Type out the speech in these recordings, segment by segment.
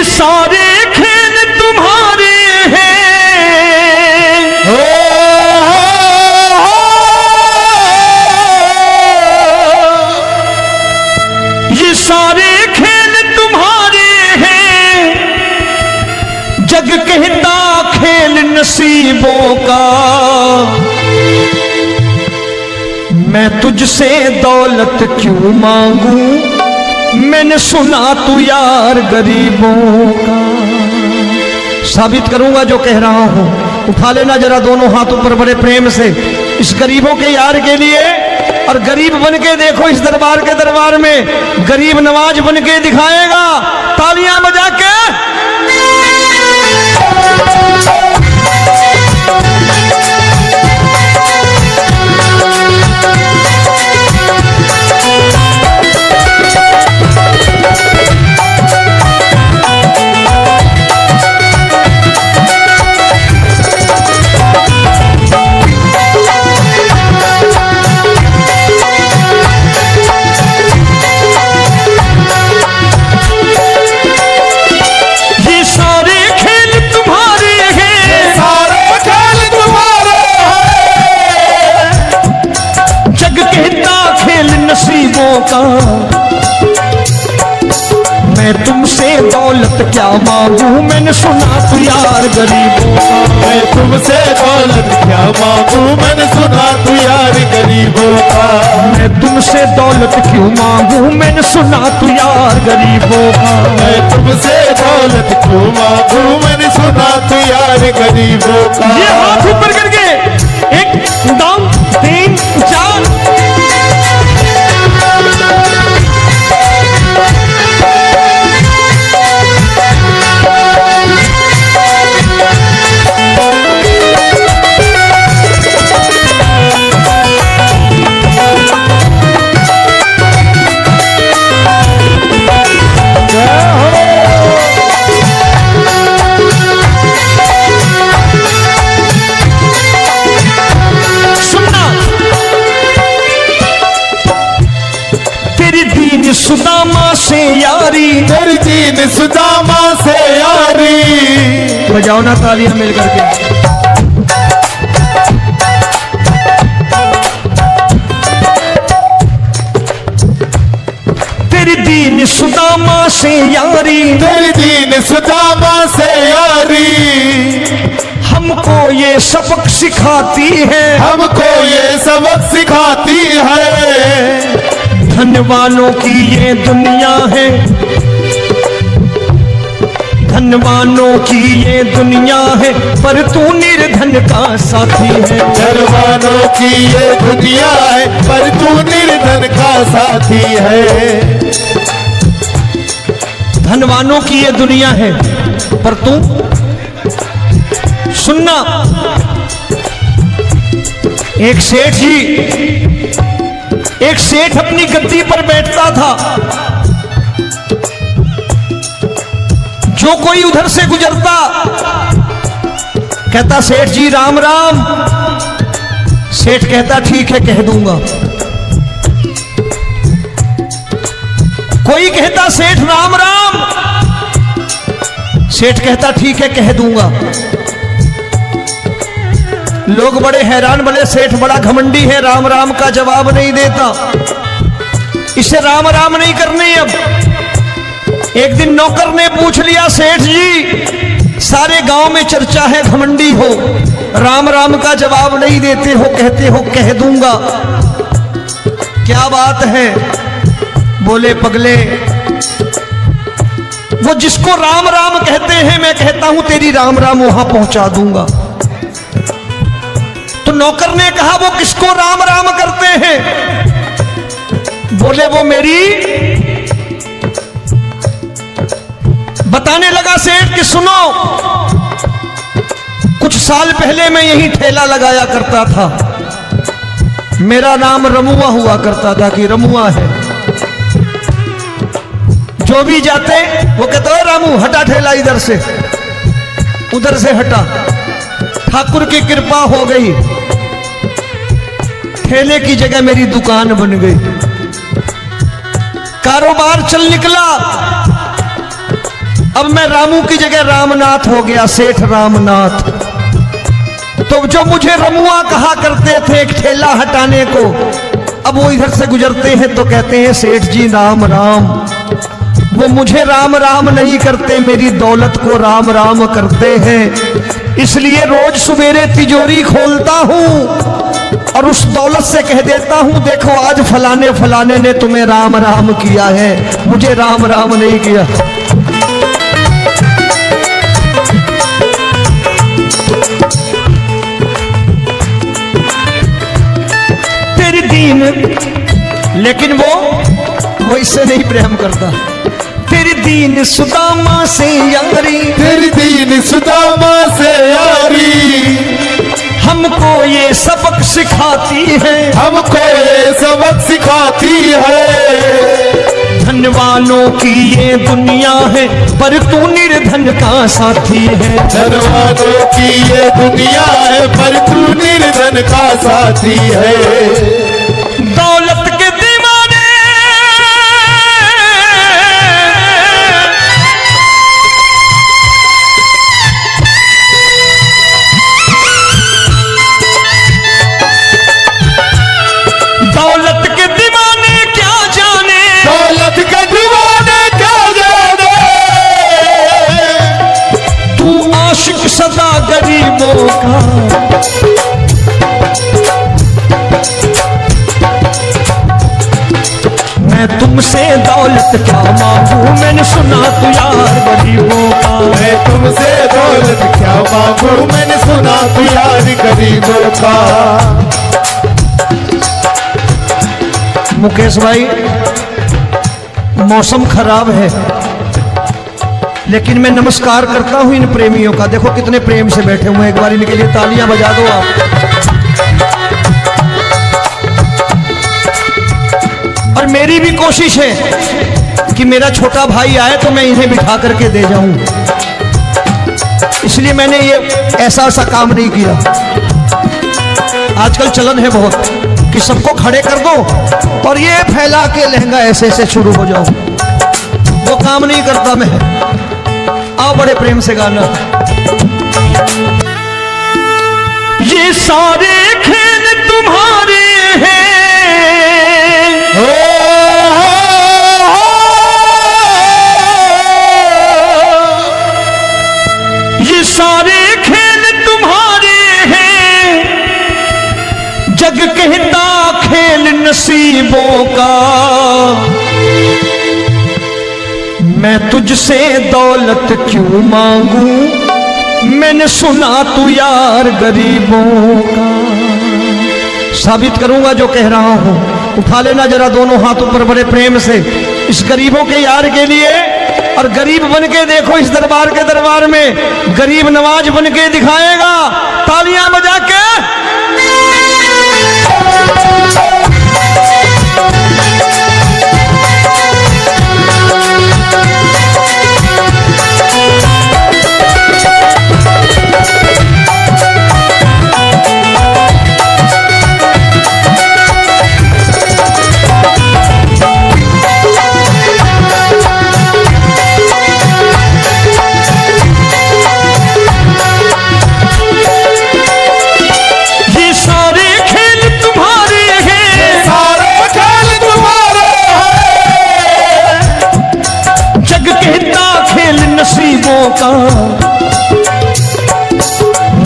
सारे खेल तुम्हारे हैं, ये सारे खेल तुम्हारे हैं। जग कहता खेल नसीबों का, मैं तुझसे दौलत क्यों मांगू, मैंने सुना तू यार गरीबों का। साबित करूंगा जो कह रहा हूं। उठा लेना जरा दोनों हाथों पर बड़े प्रेम से इस गरीबों के यार के लिए, और गरीब बन के देखो इस दरबार के दरबार में गरीब नवाज बन के दिखाएगा, तालियां बजा के। मैं तुमसे दौलत क्या मांगू, मैंने सुना तू यार गरीबों का। मैं तुमसे दौलत क्या मांगू, मैंने सुना तू यार गरीबों का। मैं तुमसे दौलत क्यों मांगू, मैंने सुना तू यार गरीबों का। मैं तुमसे दौलत क्यों मांगू, मैंने सुना तू यार गरीबों का। ये हाथ ऊपर करके 1 2 3 4 सुदामा से यारी, तेरी दीन सुदामा से यारी। बजाओ ना तालियां मिल करके। तेरी दीन सुदामा से यारी, तेरी दीन सुदामा से यारी। हमको ये सबक सिखाती है, हमको ये सबक सिखाती है। धनवानों की ये दुनिया है, धनवानों की ये दुनिया है, पर तू निर्धन का साथी है। धनवानों की ये दुनिया है, पर तू निर्धन का साथी है। धनवानों की ये दुनिया है, पर तू सुनना। एक सेठ अपनी गद्दी पर बैठता था। जो कोई उधर से गुजरता कहता सेठ जी राम राम। सेठ कहता ठीक है कह दूंगा। कोई कहता सेठ राम राम। सेठ कहता ठीक है कह दूंगा। लोग बड़े हैरान, बोले सेठ बड़ा घमंडी है, राम राम का जवाब नहीं देता, इसे राम राम नहीं करनी। अब एक दिन नौकर ने पूछ लिया सेठ जी सारे गांव में चर्चा है घमंडी हो, राम राम का जवाब नहीं देते हो, कहते हो कह दूंगा, क्या बात है? बोले पगले वो जिसको राम राम कहते हैं मैं कहता हूं तेरी राम राम वहां पहुंचा दूंगा। तो नौकर ने कहा वो किसको राम राम करते हैं? बोले वो मेरी। बताने लगा सेठ कि सुनो, कुछ साल पहले मैं यही ठेला लगाया करता था, मेरा नाम रमुआ हुआ करता था कि रमुआ है। जो भी जाते वो कहते हो रामू हटा ठेला इधर से, उधर से हटा। ठाकुर की कृपा हो गई, ठेले की जगह मेरी दुकान बन गई, कारोबार चल निकला। अब मैं रामू की जगह रामनाथ हो गया, सेठ रामनाथ। तो जो मुझे रमुआ कहा करते थे एक ठेला हटाने को, अब वो इधर से गुजरते हैं तो कहते हैं सेठ जी राम राम। वो मुझे राम राम नहीं करते, मेरी दौलत को राम राम करते हैं। इसलिए रोज सवेरे तिजोरी खोलता हूं और उस दौलत से कह देता हूं, देखो आज फलाने फलाने ने तुम्हें राम राम किया है, मुझे राम राम नहीं किया। तेरी दीन, लेकिन वो इससे नहीं प्रेम करता। तेरी दीन सुदामा से यारी, तेरी दीन सुदामा से यारी, हमको ये सबक सिखाती है, हमको ये सबक सिखाती है। धनवानों की ये दुनिया है, पर तू निर्धन का साथी है। धनवानों की ये दुनिया है, पर तू निर्धन का साथी है। दौलत के दीवाने दौलत के दीवाने क्या जाने, दौलत के दीवाने क्या जाने, तू आशिक सदा गरीबों का। मैं तुमसे दौलत क्या मांगू, मैंने सुना तू यार गरीबों का। मैं तुमसे दौलत क्या मांगू, मैंने सुना तू यार गरीबों का। मुकेश भाई, मौसम खराब है, लेकिन मैं नमस्कार करता हूं इन प्रेमियों का। देखो कितने प्रेम से बैठे हुए हैं, एक बार इनके लिए तालियां बजा दो आप। और मेरी भी कोशिश है कि मेरा छोटा भाई आए तो मैं इन्हें बिठा करके दे जाऊं, इसलिए मैंने ये ऐसा काम नहीं किया। आजकल चलन है बहुत कि सबको खड़े कर दो और ये फैला के लहंगा ऐसे ऐसे शुरू हो जाओ, वो काम नहीं करता मैं। आओ बड़े प्रेम से गाना। ये सारे खेल तुम्हारे हैं, ये सारे खेल तुम्हारे हैं, जग कहता खेल नसीबों का। मैं तुझसे दौलत क्यों मांगू, मैंने सुना तू यार गरीबों का। साबित करूंगा जो कह रहा हूं। उठा लेना जरा दोनों हाथों पर बड़े प्रेम से इस गरीबों के यार के लिए, और गरीब बन के देखो इस दरबार में गरीब नवाज बन के दिखाएगा, तालियां बजा के। का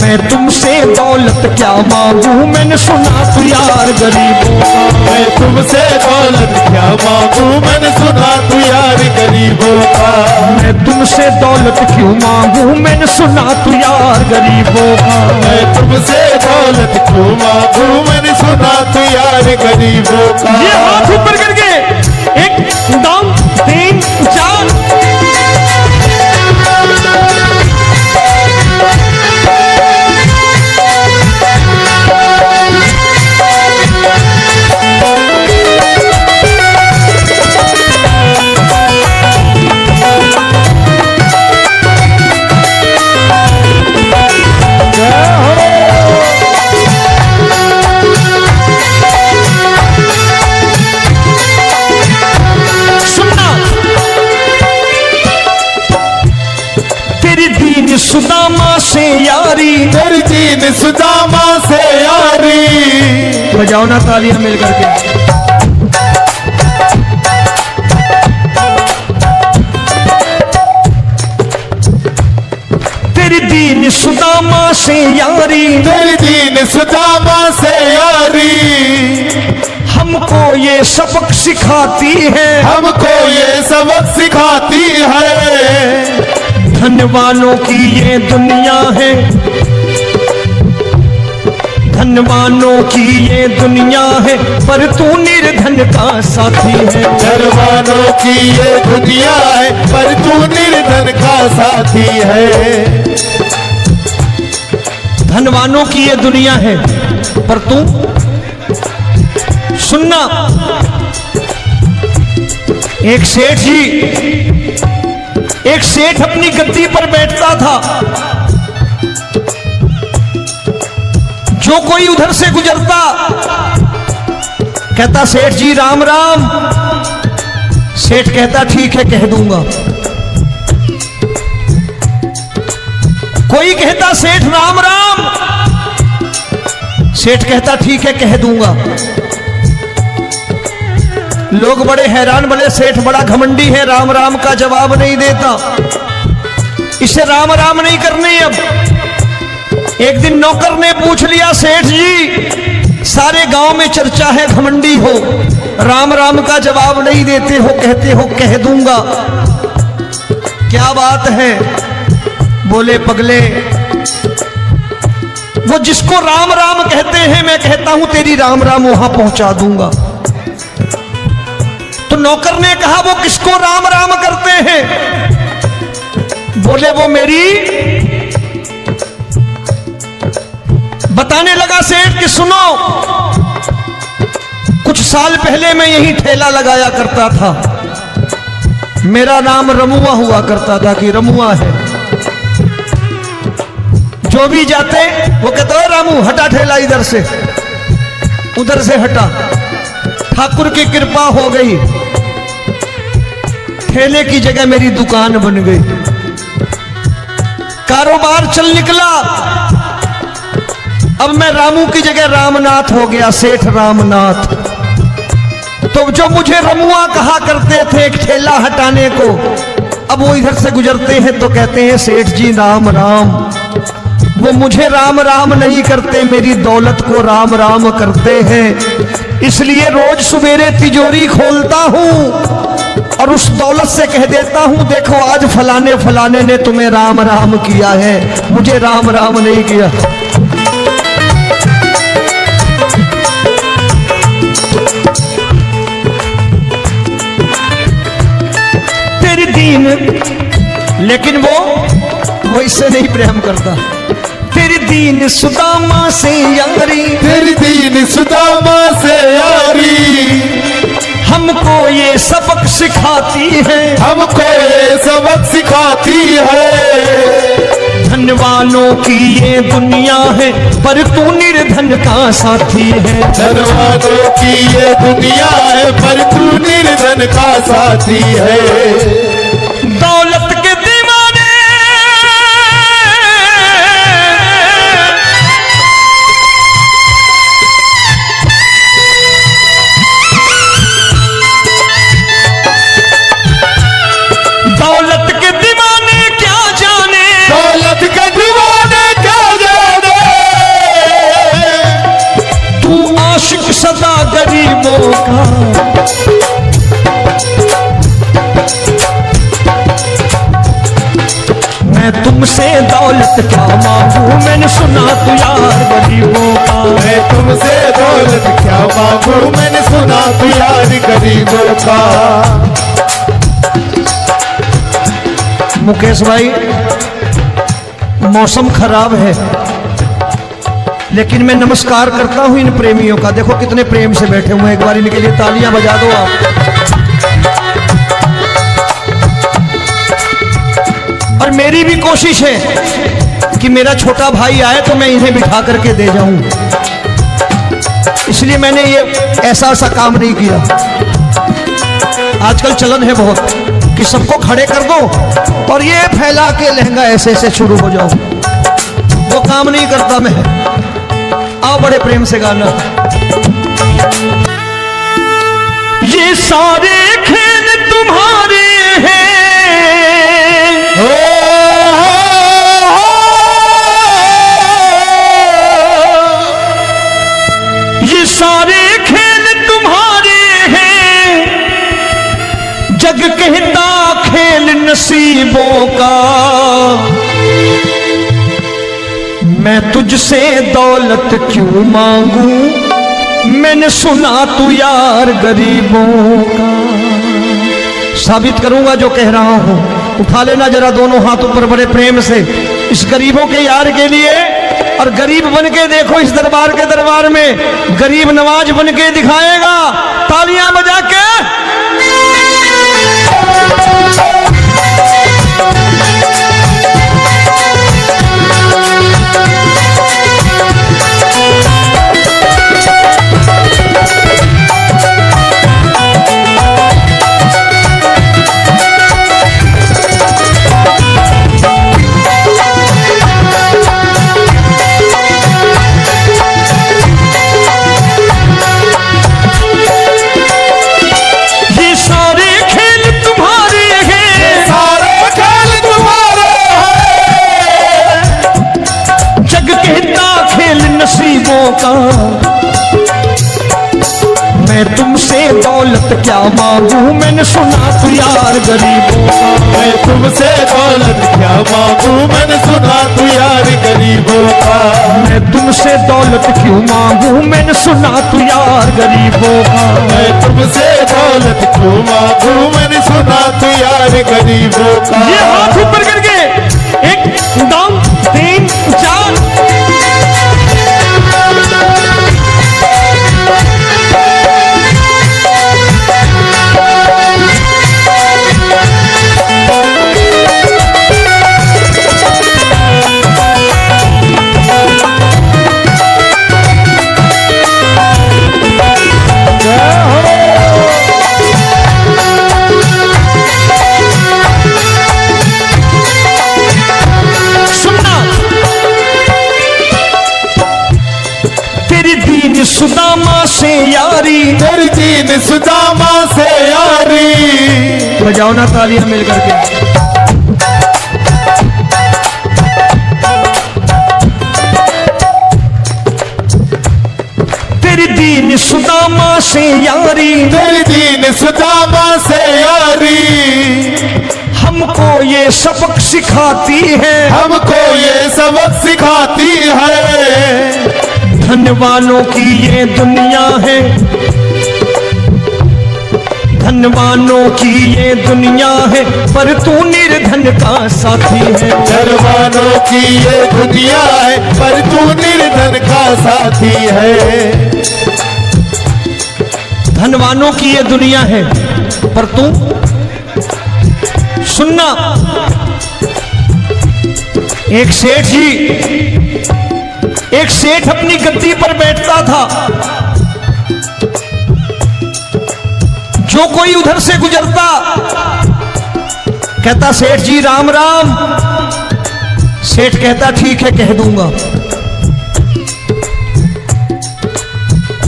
मैं तुमसे दौलत क्या मांगू, मैंने सुना तू यार गरीबों का। मैं तुमसे दौलत क्या मांगू, मैंने सुना तू यार गरीबों का। मैं तुमसे दौलत क्यों मांगू, मैंने सुना तू यार गरीबों का। मैं तुमसे दौलत क्यों मांगू, मैंने सुना तू यार गरीबों का। ये हाथ ऊपर करके एक दम तीन चार। सुदामा से यारी, तेरी दीन सुदामा से यारी। बजाओ ना तालियां मिल करके। तेरी दीन सुदामा से यारी, तेरी दीन सुदामा से यारी। हमको ये सबक सिखाती है, हमको ये सबक सिखाती है। धनवानों की ये दुनिया है, धनवानों की ये दुनिया है, पर तू निर्धन का साथी है। धनवानों की ये दुनिया है, पर तू निर्धन का साथी है। धनवानों की ये दुनिया है, पर तू सुनना। एक सेठ जी, एक सेठ अपनी गद्दी पर बैठता था। जो कोई उधर से गुजरता कहता सेठ जी राम राम। सेठ कहता ठीक है कह दूंगा। कोई कहता सेठ राम राम। सेठ कहता ठीक है कह दूंगा। लोग बड़े हैरान, बोले सेठ बड़ा घमंडी है, राम राम का जवाब नहीं देता, इसे राम राम नहीं करने। अब एक दिन नौकर ने पूछ लिया सेठ जी सारे गांव में चर्चा है घमंडी हो, राम राम का जवाब नहीं देते हो, कहते हो कह दूंगा, क्या बात है? बोले पगले वो जिसको राम राम कहते हैं मैं कहता हूं तेरी राम राम वहां पहुंचा दूंगा। तो नौकर ने कहा वो किसको राम राम करते हैं? बोले वो मेरी। बताने लगा सेठ कि सुनो, कुछ साल पहले मैं यही ठेला लगाया करता था, मेरा नाम रमुआ हुआ करता था कि रमुआ है। जो भी जाते वो कहते हो रामू हटा ठेला इधर से, उधर से हटा। ठाकुर की कृपा हो गई, ठेले की जगह मेरी दुकान बन गई, कारोबार चल निकला। अब मैं रामू की जगह रामनाथ हो गया, सेठ रामनाथ। तो जो मुझे रमुआ कहा करते थे एक ठेला हटाने को, अब वो इधर से गुजरते हैं तो कहते हैं सेठ जी राम राम। वो मुझे राम राम नहीं करते, मेरी दौलत को राम राम करते हैं। इसलिए रोज सवेरे तिजोरी खोलता हूं और उस दौलत से कह देता हूं देखो आज फलाने फलाने ने तुम्हें राम राम किया है, मुझे राम राम नहीं किया। तेरी दीन, लेकिन वो इससे नहीं प्रेम करता। तेरी दीन सुदामा से यारी, तेरी दीन सुदामा से यारी। हमको ये सबक सिखाती है, हमको ये सबक सिखाती है। धनवानों की ये दुनिया है, पर तू निर्धन का साथी है। धनवानों की ये दुनिया है, पर तू निर्धन का साथी है। दौलत के दीवाने दौलत के दीवाने क्या जाने, दौलत के दीवाने क्या जाने। तू आशिक सदा गरीबों का। मैं तुमसे दौलत क्या मांगू, मैंने सुना तू यार गरीबों का। मैं तुमसे दौलत क्या मांगू, मैंने सुना तू यार गरीबों का। मुकेश भाई मौसम खराब है, लेकिन मैं नमस्कार करता हूं इन प्रेमियों का। देखो कितने प्रेम से बैठे हुए हैं, एक बार इनके लिए तालियां बजा दो आप। और मेरी भी कोशिश है कि मेरा छोटा भाई आए तो मैं इन्हें बिठा करके दे जाऊं, इसलिए मैंने ये ऐसा काम नहीं किया। आजकल चलन है बहुत कि सबको खड़े कर दो और ये फैला के लहंगा ऐसे ऐसे शुरू हो जाओ, वो काम नहीं करता मैं। आओ बड़े प्रेम से गाना। ये सारे खेल तुम्हारे हैं, ये सारे खेल तुम्हारे हैं, जग कहता खेल नसीबों का। मैं तुझसे दौलत क्यों मांगू, मैंने सुना तू यार गरीबों का। साबित करूंगा जो कह रहा हूं। उठा लेना जरा दोनों हाथ ऊपर बड़े प्रेम से इस गरीबों के यार के लिए, और गरीब बन के देखो इस दरबार के दरबार में गरीब नवाज बन के दिखाएगा, तालियां बजा के। का मैं तुमसे दौलत क्या मांगू, मैंने सुना तू यार गरीबों का। मैं तुमसे दौलत क्या मांगू, मैंने सुना तू यार गरीबों का। मैं तुमसे दौलत क्यों मांगू, मैंने सुना तू यार गरीबों का। मैं तुमसे दौलत क्यों मांगू, मैंने सुना तू यार गरीबों का। ये हाथ ऊपर करके 1 2 3 4। सुदामा से यारी, तेरी दीन सुदामा से यारी। बजाओ ना तालियां मिल करके। तेरी दीन सुदामा से यारी, तेरी दीन सुदामा से यारी। हमको ये सबक सिखाती है, हमको ये सबक सिखाती है। धनवानों की ये दुनिया है, धनवानों की ये दुनिया है, पर तू निर्धन का साथी है। धनवानों की ये दुनिया है, पर तू निर्धन का साथी है। धनवानों की ये दुनिया है, पर तू सुनना। एक सेठ जी, एक सेठ अपनी गद्दी पर बैठता था। जो कोई उधर से गुजरता कहता सेठ जी राम राम। सेठ कहता ठीक है कह दूंगा।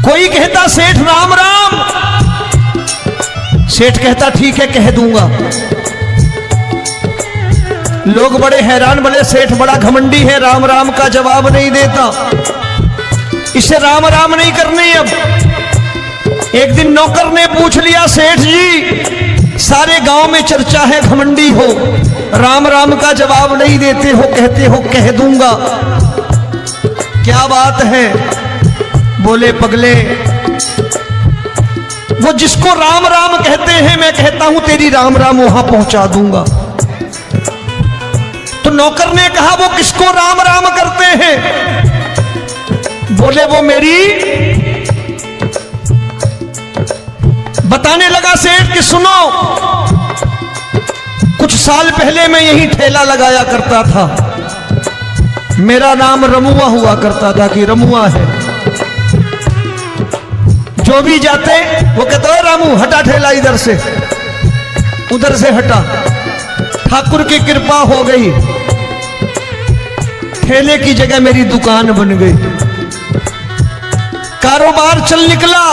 कोई कहता सेठ राम राम, सेठ कहता ठीक है कह दूंगा। लोग बड़े हैरान, बोले सेठ बड़ा घमंडी है, राम राम का जवाब नहीं देता, इसे राम राम नहीं करनी। अब एक दिन नौकर ने पूछ लिया सेठ जी सारे गांव में चर्चा है घमंडी हो, राम राम का जवाब नहीं देते हो, कहते हो कह दूंगा, क्या बात है? बोले पगले वो जिसको राम राम कहते हैं मैं कहता हूं तेरी राम राम वहां पहुंचा दूंगा। तो नौकर ने कहा वो किसको राम राम करते हैं? बोले वो मेरी। बताने लगा सेठ कि सुनो, कुछ साल पहले मैं यही ठेला लगाया करता था, मेरा नाम रमुआ हुआ करता था कि रमुआ है। जो भी जाते वो कहते रामू हटा ठेला इधर से, उधर से हटा, ठाकुर की कृपा हो गई, ठेले की जगह मेरी दुकान बन गई, कारोबार चल निकला।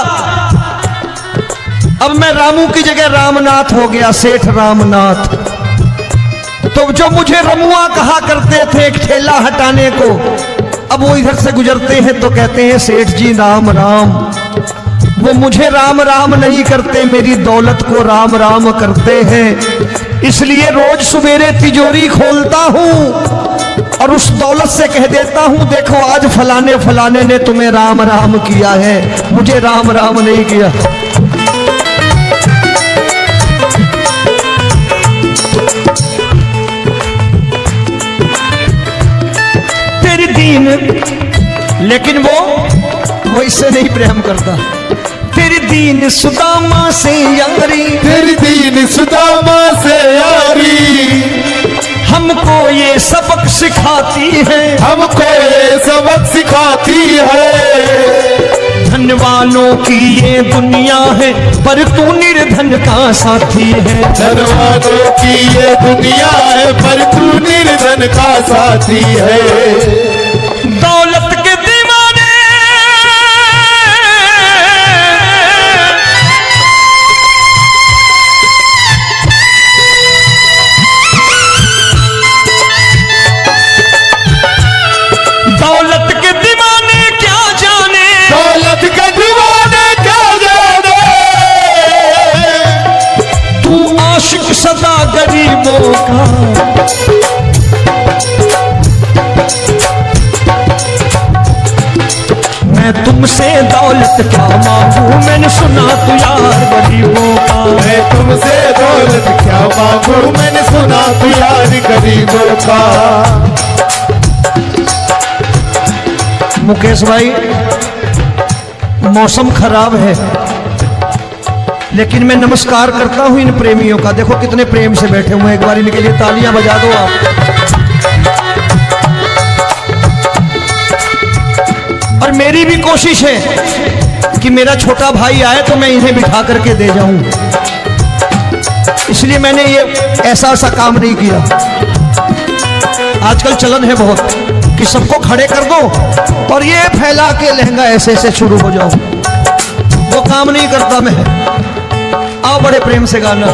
अब मैं रामू की जगह रामनाथ हो गया, सेठ रामनाथ। तो जो मुझे रमुआ कहा करते थे एक ठेला हटाने को, अब वो इधर से गुजरते हैं तो कहते हैं सेठ जी राम राम। वो मुझे राम राम नहीं करते, मेरी दौलत को राम राम करते हैं। इसलिए रोज सवेरे तिजोरी खोलता हूं और उस दौलत से कह देता हूं, देखो आज फलाने फलाने ने तुम्हें राम राम किया है, मुझे राम राम नहीं किया। तेरी दीन, लेकिन वो इससे नहीं प्रेम करता। तेरी दीन सुदामा से यारी, तेरी दीन सुदामा से यारी, हमको ये सबक सिखाती है, हमको ये सबक सिखाती है। धन वालों की ये दुनिया है, पर तू निर्धन का साथी है। धन वालों की ये दुनिया है, पर तू निर्धन का साथी है। दौलत के दीवाने दौलत के दीवाने क्या जाने, दौलत के दीवाने क्या जाने। तू आशिक सदा गरीबों का। मैं तुमसे दौलत क्या मांगू, मैंने सुना तू यार गरीबों का। मैं तुमसे दौलत क्या मांगू, मैंने सुना तू यार गरीबों का। मुकेश भाई, मौसम खराब है, लेकिन मैं नमस्कार करता हूं इन प्रेमियों का। देखो कितने प्रेम से बैठे हुए हैं, एक बार इनके लिए तालियां बजा दो आप। और मेरी भी कोशिश है कि मेरा छोटा भाई आए तो मैं इन्हें बिठा करके दे जाऊं, इसलिए मैंने ये ऐसा काम नहीं किया। आजकल चलन है बहुत कि सबको खड़े कर दो और ये फैला के लहंगा ऐसे ऐसे शुरू हो जाओ, वो काम नहीं करता मैं। आओ बड़े प्रेम से गाना।